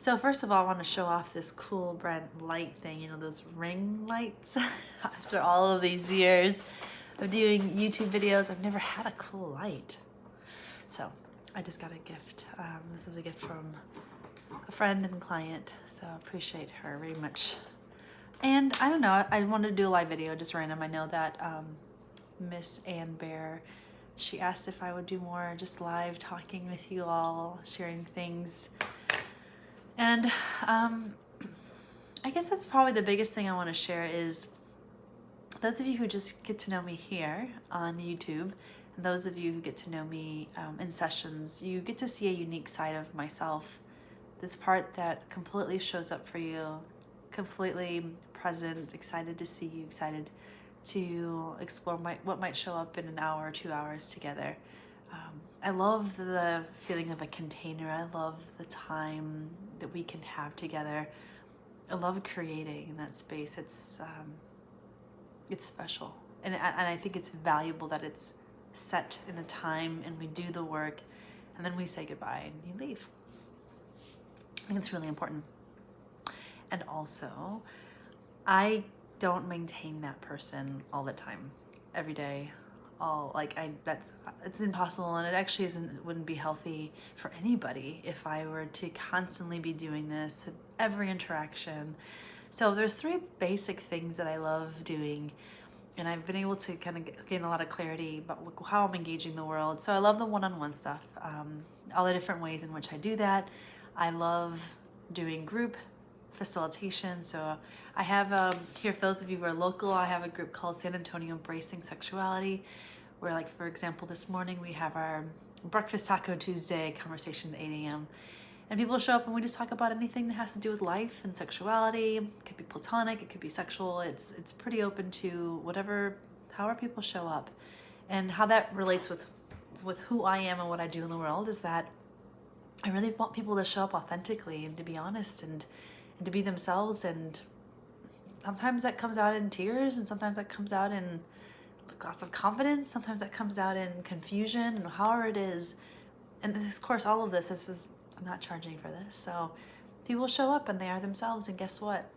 So first of all, I want to show off this cool brand light thing, you know, those ring lights. After all of these years of doing YouTube videos, I've never had a cool light. So I just got a gift. This is a gift from a friend and client, so I appreciate her very much. And I don't know, I wanted to do a live video, just random. I know that Miss Ann Bear, she asked if I would do more just live talking with you all, sharing things. And I guess that's probably the biggest thing I want to share is those of you who just get to know me here on YouTube, and those of you who get to know me in sessions, you get to see a unique side of myself. This part that completely shows up for you, completely present, excited to see you, excited to explore what might show up in an hour or 2 hours together. I love the feeling of a container. I love the time that we can have together. I love creating in that space. It's special, and I think it's valuable that it's set in a time and we do the work, and then we say goodbye and you leave. I think it's really important. And also, I don't maintain that person all the time, every day. It's impossible, and it actually wouldn't be healthy for anybody if I were to constantly be doing this at every interaction. So there's 3 basic things that I love doing, and I've been able to kind of gain a lot of clarity about how I'm engaging the world. So I love the one-on-one stuff, all the different ways in which I do that. I love doing group facilitation. So I have here, for those of you who are local, I have a group called San Antonio Embracing Sexuality, where, like, for example, this morning we have our Breakfast Taco Tuesday conversation at 8 a.m. And people show up and we just talk about anything that has to do with life and sexuality. It could be platonic, it could be sexual. It's pretty open to however people show up. And how that relates with who I am and what I do in the world is that I really want people to show up authentically and to be honest and to be themselves. And sometimes that comes out in tears, and sometimes that comes out in lots of confidence. Sometimes that comes out in confusion, and however it is. And of course, all of this is I'm not charging for this. So people show up and they are themselves, and guess what?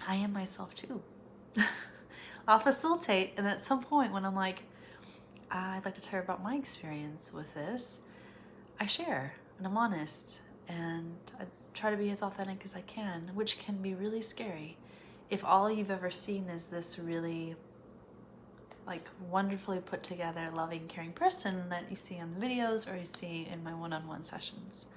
I am myself too. I'll facilitate, and at some point when I'm like, I'd like to share about my experience with this, I share and I'm honest, and I try to be as authentic as I can, which can be really scary if all you've ever seen is this really wonderfully put together, loving, caring person that you see on the videos or you see in my one-on-one sessions.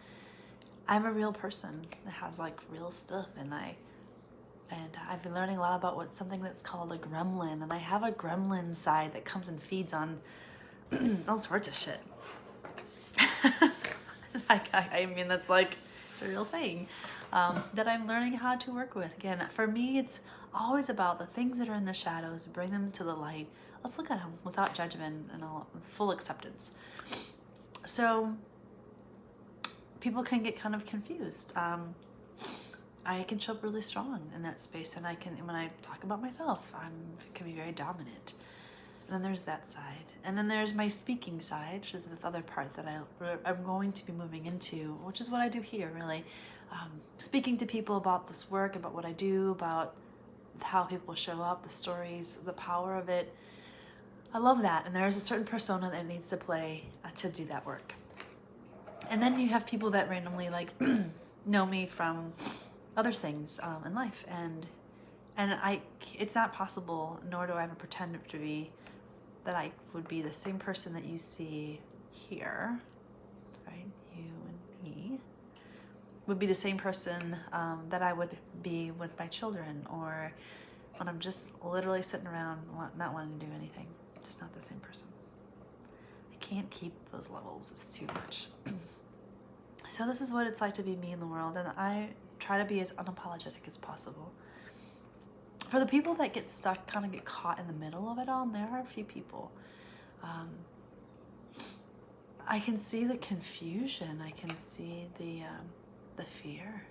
I'm a real person that has real stuff, and I've been learning a lot about something that's called a gremlin, and I have a gremlin side that comes and feeds on all sorts of shit. I mean, that's it's a real thing that I'm learning how to work with. Again, for me, it's always about the things that are in the shadows, bring them to the light. Let's look at them without judgment and full acceptance. So people can get kind of confused. I can show up really strong in that space, and when I talk about myself, I can be very dominant. And then there's that side. And then there's my speaking side, which is the other part that I'm going to be moving into, which is what I do here, really. Speaking to people about this work, about what I do, about how people show up, the stories, the power of it. I love that. And there's a certain persona that needs to play to do that work. And then you have people that randomly know me from other things in life. And it's not possible, nor do I ever pretend to be, that I would be the same person that you see here, right? You and me would be the same person that I would be with my children, or when I'm just literally sitting around not wanting to do anything. Just not the same person. I can't keep those levels. It's too much. So this is what it's like to be me in the world, and I try to be as unapologetic as possible. For the people that get stuck, kind of get caught in the middle of it all, and there are a few people, I can see the confusion. I can see the fear,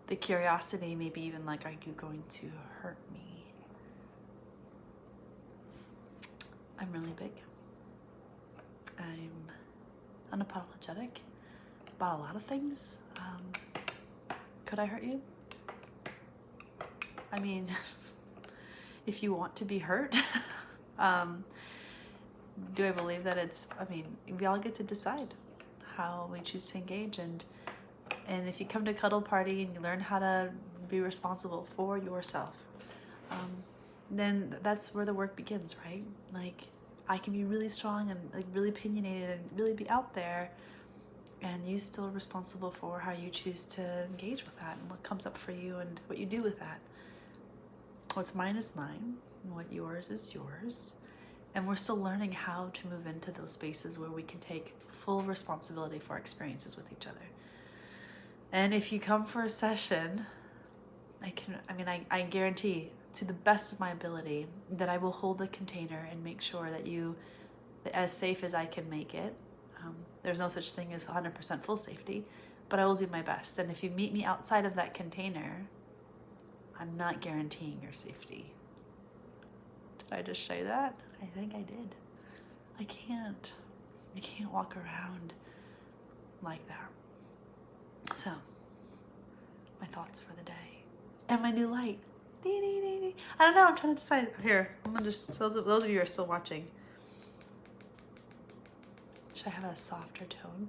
the curiosity, maybe even are you going to hurt me? I'm really big. I'm unapologetic. about a lot of things. Could I hurt you? I mean, if you want to be hurt, do I believe that we all get to decide how we choose to engage, and if you come to Cuddle Party and you learn how to be responsible for yourself, then that's where the work begins, right? Like, I can be really strong and like really opinionated and really be out there, and you still are responsible for how you choose to engage with that and what comes up for you and what you do with that. What's mine is mine, and what yours is yours. And we're still learning how to move into those spaces where we can take full responsibility for our experiences with each other. And if you come for a session, I guarantee to the best of my ability that I will hold the container and make sure that you, as safe as I can make it. There's no such thing as 100% full safety, but I will do my best. And if you meet me outside of that container, I'm not guaranteeing your safety. Did I just say that? I think I did. I can't walk around like that. So, my thoughts for the day. And my new light. I don't know, I'm trying to decide. Here, I'm gonna just, those of you who are still watching. Should I have a softer tone?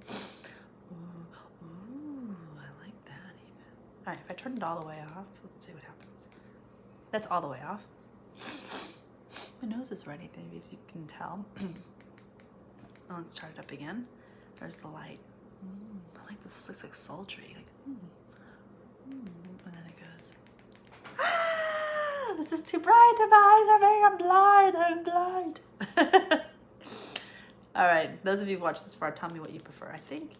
Ooh, I like that even. All right, if I turn it all the way off, let's see what happens. That's all the way off. My nose is running, maybe, if you can tell. Let's start it up again. There's the light. I like this. Looks like sultry. Like, and then it goes. Ah, this is too bright. My eyes are making. I'm blind. All right, those of you who watched this far, tell me what you prefer. I think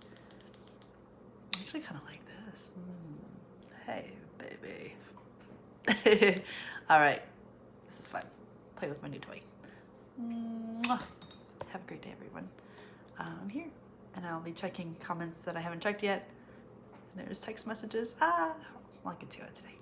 I actually kind of like this. Hey, baby. All right, this is fun. Play with my new toy. Mwah. Have a great day, everyone. I'm here, and I'll be checking comments that I haven't checked yet. There's text messages. I'll get to it today.